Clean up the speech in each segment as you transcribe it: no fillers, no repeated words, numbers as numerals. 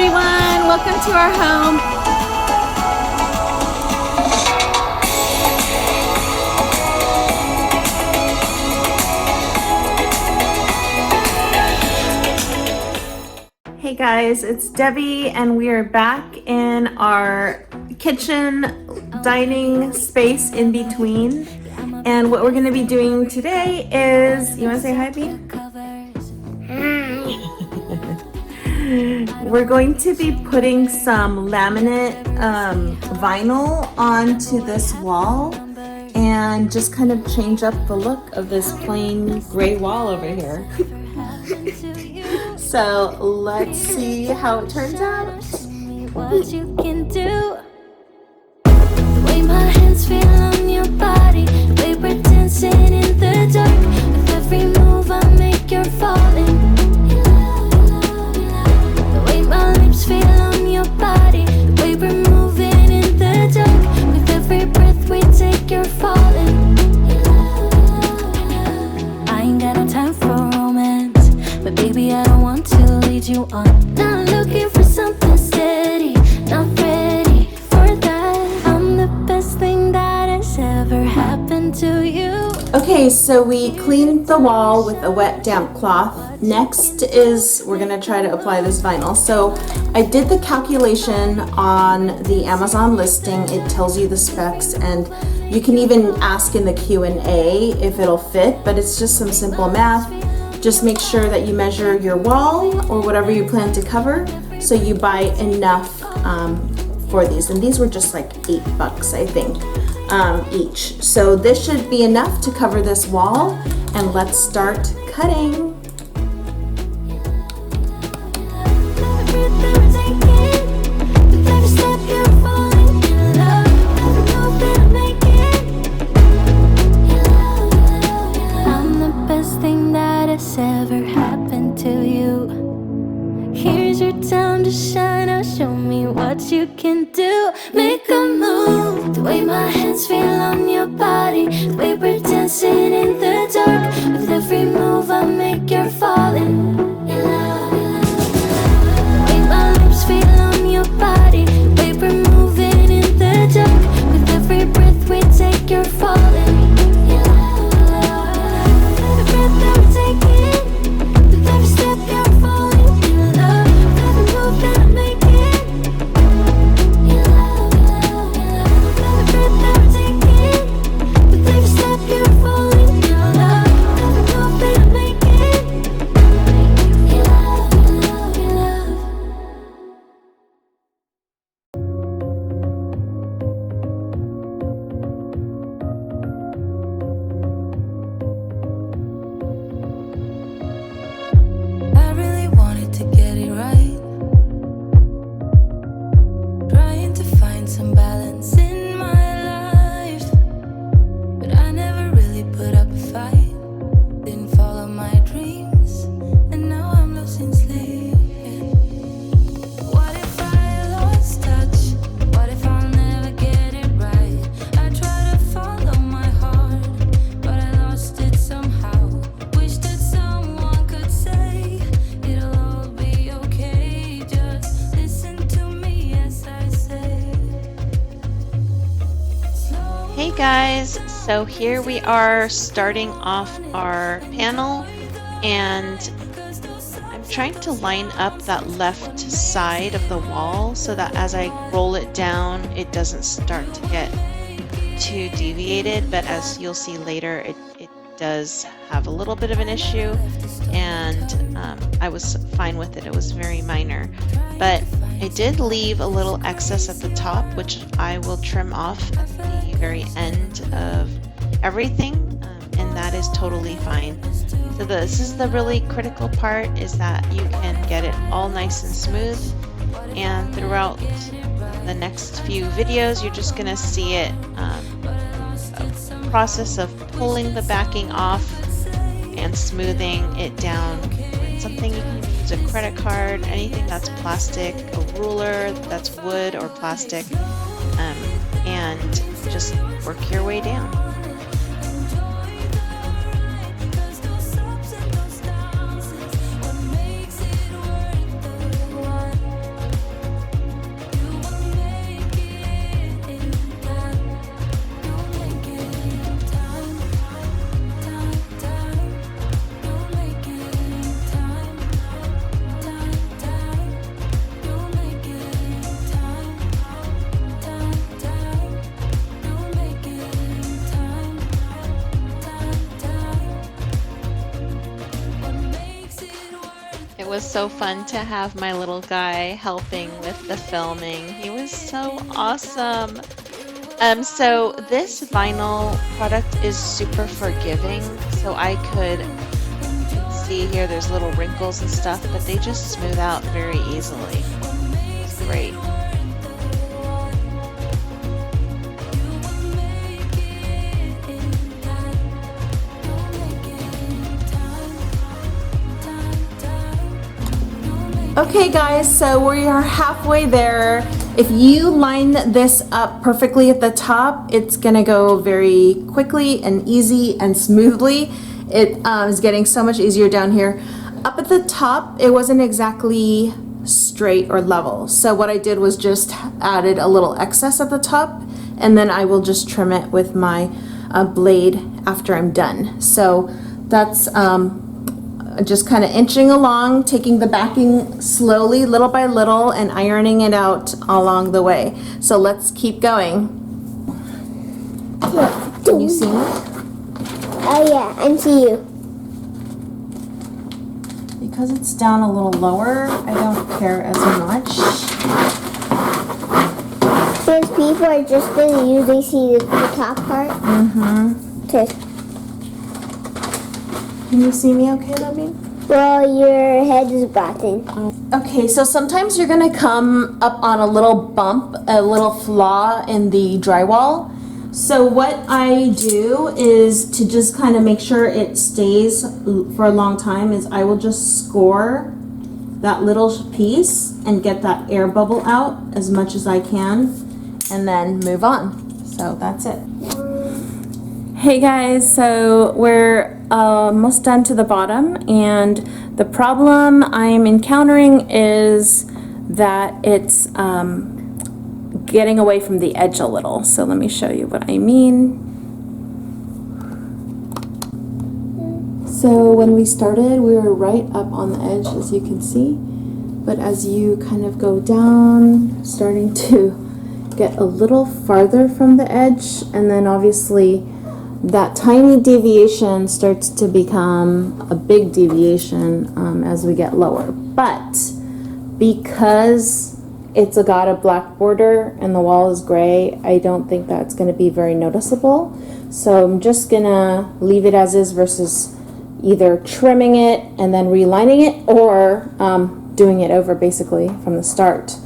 everyone, welcome to our home. Hey guys, it's Debbie and we are back in our kitchen dining space in between. And what we're going to be doing today is, you want to say hi, Bea? We're going to be putting some laminate vinyl onto this wall and just kind of change up the look of this plain gray wall over here. So let's see how it turns out. What you can do. The way my hands feel on your body, the way we're dancing in the dark. With every move I make, you're falling. The way my lips feel on your body, the way we're moving in the dark. With every breath we take, you're falling. I ain't got no time for romance, but baby I don't want to lead you on. Not looking for something steady, not ready for that. I'm the best thing that has ever happened to you. Okay, so we cleaned the wall with a wet damp cloth. Next is we're gonna try to apply this vinyl. So I did the calculation on the Amazon listing. It tells you the specs and you can even ask in the Q&A if it'll fit, but it's just some simple math. Just make sure that you measure your wall or whatever you plan to cover so you buy enough for these. And these were just like $8, I think, each. So this should be enough to cover this wall, and let's start cutting. Ever happened to you. Here's your time to shine. Now show me what you can do. Make a move. The way my hands feel on your body, the way we're dancing in the dark. With every move I make, you're falling. The way my lips feel on your body, the way we're moving in the dark. With every breath we take, you're falling. Hey guys, so here we are starting off our panel, and I'm trying to line up that left side of the wall so that as I roll it down it doesn't start to get too deviated, but as you'll see later it does have a little bit of an issue, and I was fine with it. It was very minor, but I did leave a little excess at the top, which I will trim off at the very end of everything, and that is totally fine. So this is the really critical part, is that you can get it all nice and smooth, and throughout the next few videos you're just gonna see it, a process of pulling the backing off and smoothing it down. It's something you can use a credit card, anything that's plastic, a ruler that's wood or plastic, and just work your way down. so fun to have my little guy helping with the filming. He was so awesome. So this vinyl product is super forgiving, so I could see here there's little wrinkles and stuff, but they just smooth out very easily. It's great. Okay guys, so we are halfway there. If you line this up perfectly at the top, it's gonna go very quickly and easy and smoothly. It is getting so much easier down here. Up at the top, it wasn't exactly straight or level. So what I did was just added a little excess at the top, and then I will just trim it with my blade after I'm done. So that's just kind of inching along, taking the backing slowly, little by little, and ironing it out along the way. So let's keep going. Can you see me? Oh yeah, I see you. Because it's down a little lower, I don't care as much. Since people are just going to usually see the top part. Okay. Can you see me okay, Lovey? Well, your head is batting. Okay, so sometimes you're gonna come up on a little bump, a little flaw in the drywall. So what I do is to just kind of make sure it stays for a long time is I will just score that little piece and get that air bubble out as much as I can and then move on. So that's it. Hey guys, so we're almost done to the bottom, and the problem I'm encountering is that it's getting away from the edge a little. So let me show you what I mean. So when we started, we were right up on the edge, as you can see, but as you kind of go down, starting to get a little farther from the edge, and then obviously that tiny deviation starts to become a big deviation as we get lower. But because it's got a black border and the wall is gray, I don't think that's going to be very noticeable. So I'm just going to leave it as is versus either trimming it and then relining it, or doing it over basically from the start.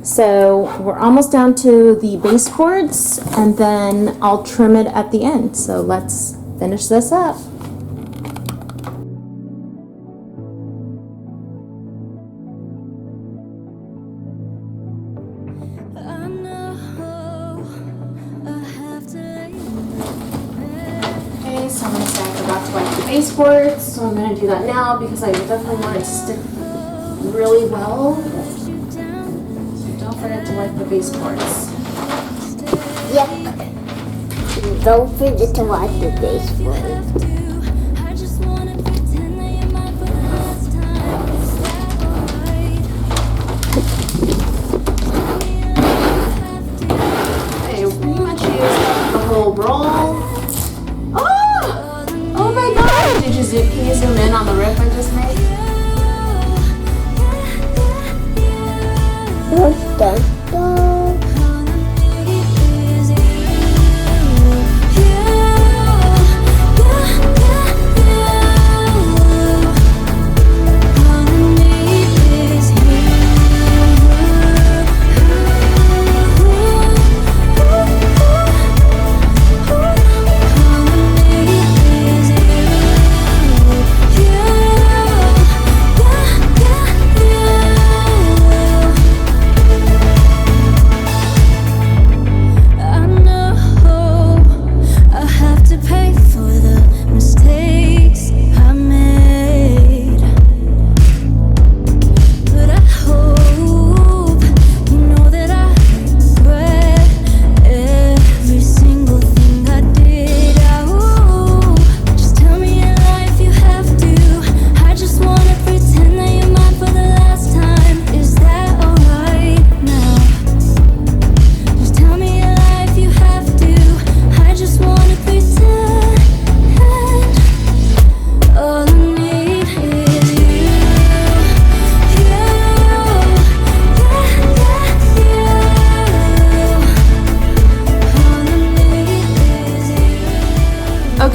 So we're almost down to the baseboards, and then I'll trim it at the end. So let's finish this up. Okay, so I'm going to say I forgot to wipe the baseboards, so I'm going to do that now because I definitely want it to stick really well. Don't forget to wipe the baseboards. Yep. Don't forget to wipe the baseboard. Okay, pretty much used up the whole roll. Oh! Oh my god! Can you zoom in on the rip I just made? Dun, dun, dun.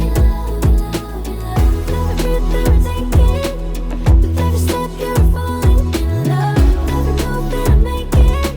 in love, in love, in love. Every breath that we're taking, with every step you're falling in love. Never know that I make it.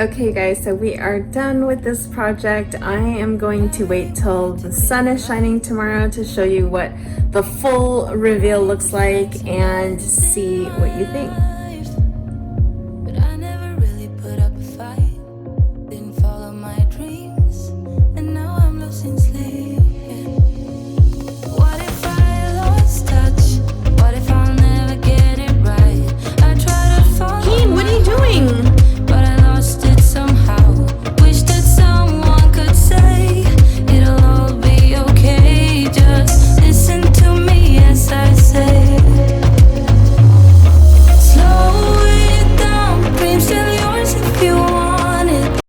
Okay guys, so we are done with this project. I am going to wait till the sun is shining tomorrow to show you what the full reveal looks like and see what you think.